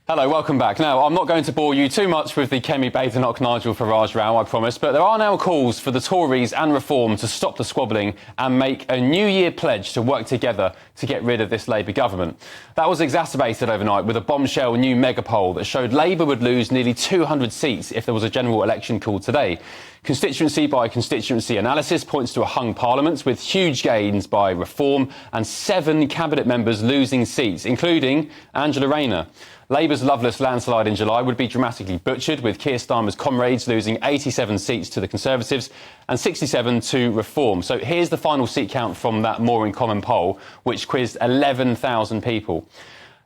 Hello, welcome back. Now, I'm not going to bore you too much with the Kemi, Badenoch, Nigel Farage row, I promise, but there are now calls for the Tories and Reform to stop the squabbling and make a New Year pledge to work together to get rid of this Labour government. That was exacerbated overnight with a bombshell new mega poll that showed Labour would lose nearly 200 seats if there was a general election called today. Constituency by constituency analysis points to a hung parliament with huge gains by Reform and 7 cabinet members losing seats, including Angela Rayner. Labour's loveless landslide in July would be dramatically butchered, with Keir Starmer's comrades losing 87 seats to the Conservatives and 67 to Reform. So here's the final seat count from that More in Common poll, which quizzed 11,000 people.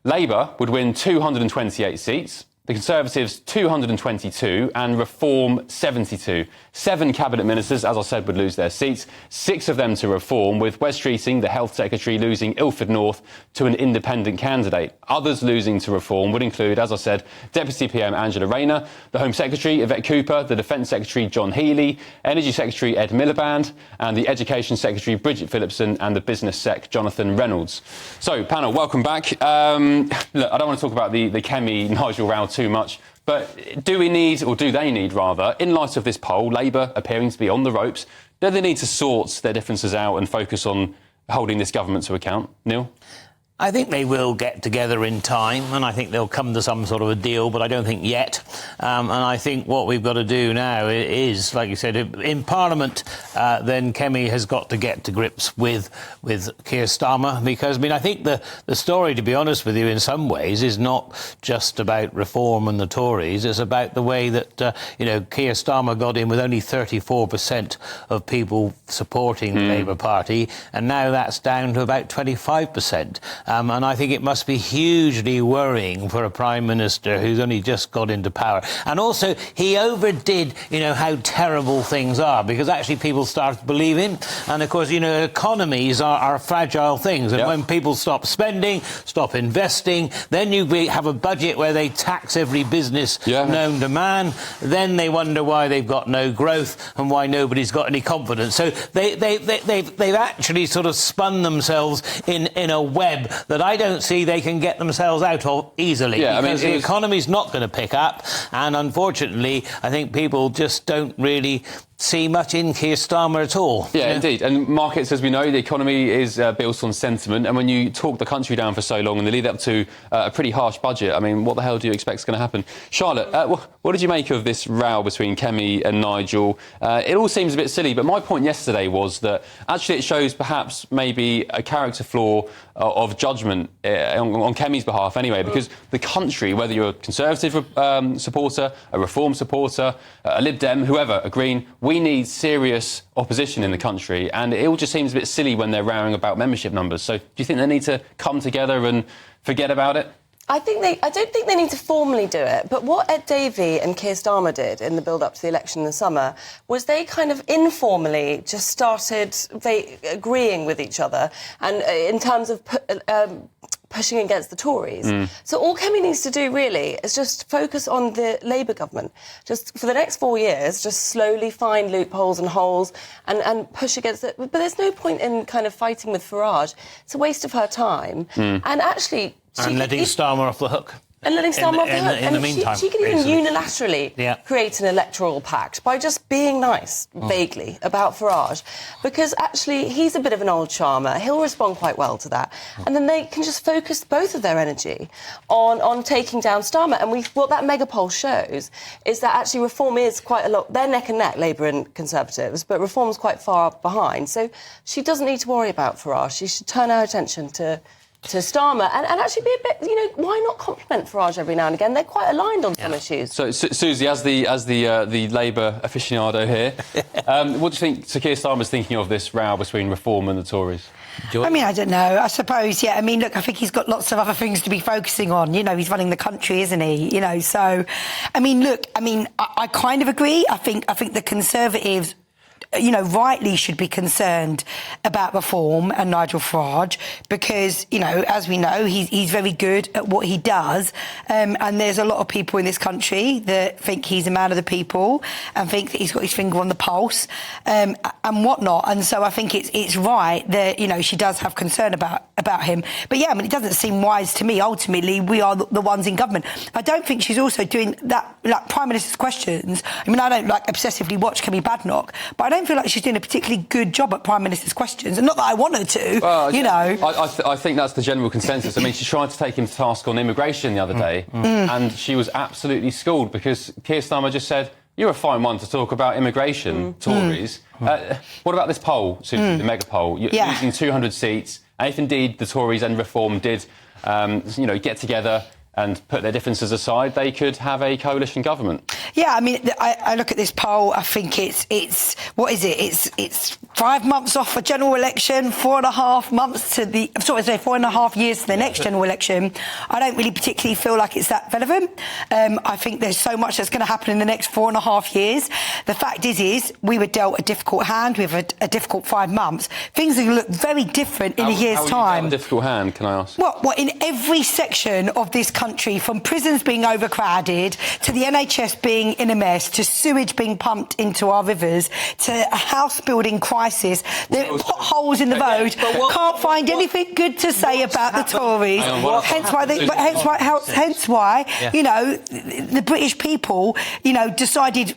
Labour would win 228 seats, the Conservatives 222 and Reform 72. 7 cabinet ministers, as I said, would lose their seats, 6 of them to Reform, with Wes Streeting, the Health Secretary, losing Ilford North to an independent candidate. Others losing to Reform would include, as I said, Deputy PM Angela Rayner, the Home Secretary Yvette Cooper, the Defence Secretary John Healey, Energy Secretary Ed Miliband, and the Education Secretary Bridget Phillipson and the Business Sec Jonathan Reynolds. So, panel, welcome back. Look, I don't want to talk about the Kemi Nigel row too much, but do we need, or do they need rather, in light of this poll, Labour appearing to be on the ropes, do they need to sort their differences out and focus on holding this government to account? Neil? I think they will get together in time, and I think they'll come to some sort of a deal, but I don't think yet. And I think what we've got to do now is, like you said, in Parliament, then Kemi has got to get to grips with Keir Starmer, because, I mean, I think the story, to be honest with you, in some ways, is not just about Reform and the Tories. It's about the way that, Keir Starmer got in with only 34% of people supporting the Labour Party, and now that's down to about 25%. And I think it must be hugely worrying for a Prime Minister who's only just got into power. And also, he overdid, how terrible things are, because actually people started to believe him. And, of course, economies are fragile things. And when people stop spending, stop investing, then you have a budget where they tax every business known to man. Then they wonder why they've got no growth and why nobody's got any confidence. So they've actually sort of spun themselves in a web that I don't see they can get themselves out of easily, because the economy's not going to pick up, and unfortunately I think people just don't really see much in Keir Starmer at all. Yeah, indeed. And markets, as we know, the economy is built on sentiment, and when you talk the country down for so long and they lead up to a pretty harsh budget, I mean, what the hell do you expect is going to happen? Charlotte, what did you make of this row between Kemi and Nigel? It all seems a bit silly, but my point yesterday was that actually it shows perhaps maybe a character flaw of judgment on Kemi's behalf anyway, because the country, whether you're a Conservative supporter, a Reform supporter, a Lib Dem, whoever, a Green, we need serious opposition in the country, and it all just seems a bit silly when they're rowing about membership numbers. So do you think they need to come together and forget about it? I don't think they need to formally do it, but what Ed Davey and Keir Starmer did in the build-up to the election in the summer was they kind of informally just started agreeing with each other, and in terms of pushing against the Tories. So all Kemi needs to do, really, is just focus on the Labour government. Just for the next 4 years, just slowly find loopholes and holes and push against it. But there's no point in kind of fighting with Farage. It's a waste of her time. And actually... And letting Starmer off the hook. And letting Starmer off the hook. In the meantime, she could even unilaterally create an electoral pact by just being nice, vaguely, about Farage. Because, actually, he's a bit of an old charmer. He'll respond quite well to that. And then they can just focus both of their energy on taking down Starmer. And what that mega poll shows is that, actually, Reform is quite a lot... They're neck and neck, Labour and Conservatives, but Reform's quite far behind. So she doesn't need to worry about Farage. She should turn her attention to Starmer and actually be a bit, why not compliment Farage every now and again? They're quite aligned on some issues. So, Susie, as the Labour aficionado here, what do you think Keir Starmer's thinking of this row between Reform and the Tories? I mean, I don't know. I suppose, I mean, look, I think he's got lots of other things to be focusing on. He's running the country, isn't he? So, I mean, look, I kind of agree. I think the Conservatives rightly should be concerned about reform and Nigel Farage because, as we know, he's very good at what he does. And there's a lot of people in this country that think he's a man of the people and think that he's got his finger on the pulse and whatnot. And so I think it's right that, she does have concern about him. But yeah, it doesn't seem wise to me. Ultimately, we are the ones in government. I don't think she's also doing that, like Prime Minister's questions. I don't obsessively watch Kemi Badenoch, but I don't feel like she's doing a particularly good job at Prime Minister's questions. And not that I want her to, I think that's the general consensus. She tried to take him to task on immigration the other day, and she was absolutely schooled because Keir Starmer just said, "You're a fine one to talk about immigration, Tories." What about this poll, Susie, the mega poll? You're losing 200 seats. And if indeed the Tories and Reform did, get together and put their differences aside, they could have a coalition government. Yeah, I look at this poll. I think it's what is it? It's 5 months off a general election, 4.5 months to 4.5 years to the next general election. I don't really particularly feel like it's that relevant. I think there's so much that's going to happen in the next 4.5 years. The fact is we were dealt a difficult hand with a difficult 5 months. Things are going to look very different in a year's time. A difficult hand, can I ask? Well, in every section of this country, from prisons being overcrowded to the NHS being in a mess to sewage being pumped into our rivers to a house building crisis, the potholes in the road, can't find anything good to say about the Tories. Hence why the British people, decided,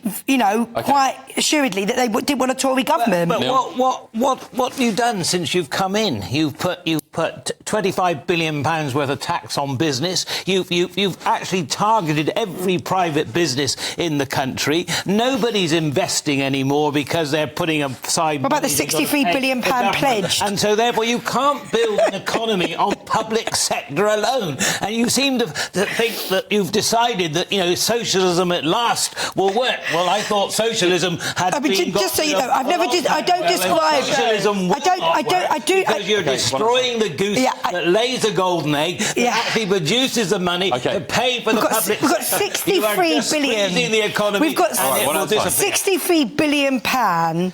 quite assuredly that they didn't want a Tory government. But what have you done since you've come in? You've put £25 billion worth of tax on business. You've actually targeted every private business in the country. Nobody's investing anymore because they're putting aside... What about the £63 billion pledge? And so, therefore, you can't build an economy on public sector alone. And you seem to think that you've decided that, socialism at last will work. Well, I thought socialism had been... Just so you know, I don't describe... Socialism because you're destroying the goose that lays the golden egg, that actually produces the money to pay for the public sector. We've got 63 billion. The economy. We've got 63 billion pound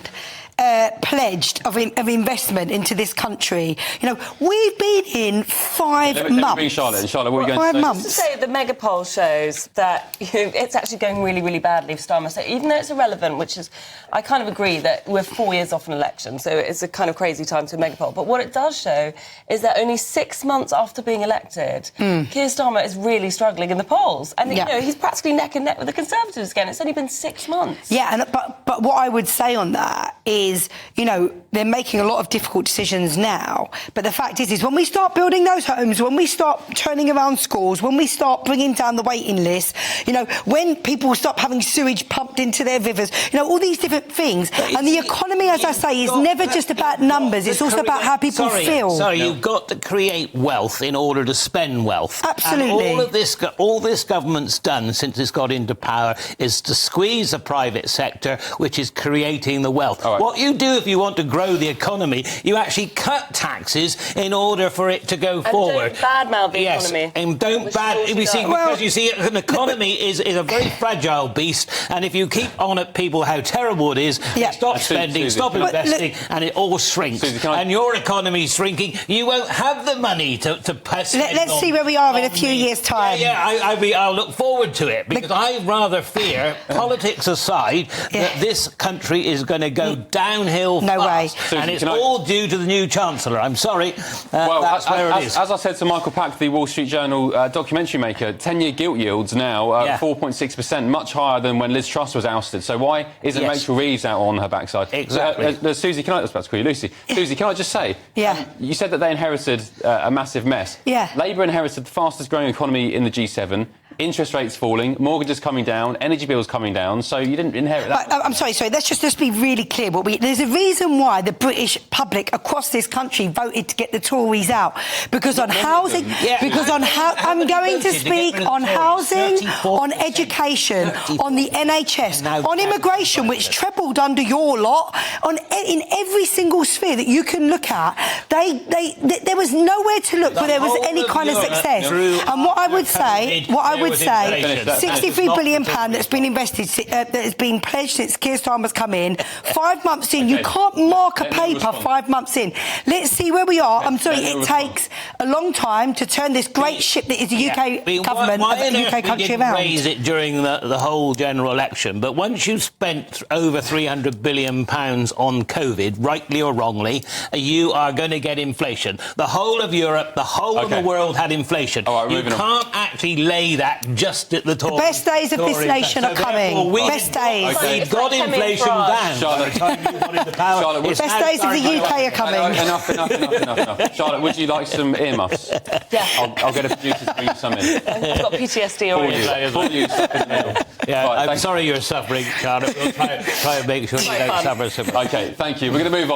pledged of investment into this country. We've been in 5 months. Charlotte, what are you going to say? 5 months. To say the mega poll shows that it's actually going really, really badly for Starmer. So even though it's irrelevant, which is, I kind of agree that we're 4 years off an election, so it's a kind of crazy time to a mega poll. But what it does show is that only 6 months after being elected, Keir Starmer is really struggling in the polls, and he's practically neck and neck with the Conservatives again. It's only been 6 months. Yeah, but what I would say on that is, they're making a lot of difficult decisions now. But the fact is when we start building those homes, when we start turning around schools, when we start bringing down the waiting list, when people stop having sewage pumped into their rivers, all these different things. And the economy, as I say, is never just about numbers. It's also about how people feel. Sorry, you've got to create wealth in order to spend wealth. Absolutely. And all this government's done since it's got into power is to squeeze the private sector, which is creating the wealth. Right. What you do if you want to grow the economy, you actually cut taxes in order for it to go forward. Don't badmouth the economy. And don't because you see, an economy is a very fragile beast, and if you keep on at people how terrible it is, stop spending, stop investing, and it all shrinks. And your economy's shrinking. You won't have the money to pass. Let's see where we are in a few years' time. I'll look forward to it because I rather fear, politics aside, that this country is going to go downhill fast. And it's all due to the new Chancellor. I'm sorry. That's where it is. As I said to Michael Pack, the Wall Street Journal documentary maker, 10-year gilt yields now 4.6%, much higher than when Liz Truss was ousted. So why isn't Rachel Reeves out on her backside? Exactly. Susie, I was about to call you Lucy. Susie, can I just say? You said that they inherited a massive mess. Labour inherited the fastest growing economy in the G7. Interest rates falling, mortgages coming down, energy bills coming down, so you didn't inherit that. I'm sorry, let's just be really clear. There's a reason why the British public across this country voted to get the Tories out. Because on housing, I'm going to speak on housing, on education, on the NHS, on immigration, which trebled crumbled under your lot in every single sphere that you can look at. There was nowhere to look where there was any kind of success. And what I would say, 63 billion pound that's been invested, that has been pledged since Keir Starmer's come in. 5 months in, you can't mark a paper 5 months in. Let's see where we are. I'm sorry, it takes a long time to turn this great ship that is the UK government and the UK country around. Raise it during the whole general election, but once you've spent over £300 billion on COVID, rightly or wrongly, you are going to get inflation. The whole of Europe, the whole of the world had inflation. You can't actually lay that just at the Tories. The best days of this nation are coming. Best days. We've got inflation down. Charlotte, Charlotte, the best days of the UK are coming. Enough. Charlotte, would you like some earmuffs? Yeah. I'll get a producer to bring you some in. I've got PTSD already. For you, stuck in the middle. Yeah, right, I'm sorry you're suffering, Charlotte. We'll try and make sure you don't suffer. OK, thank you. We're going to move on.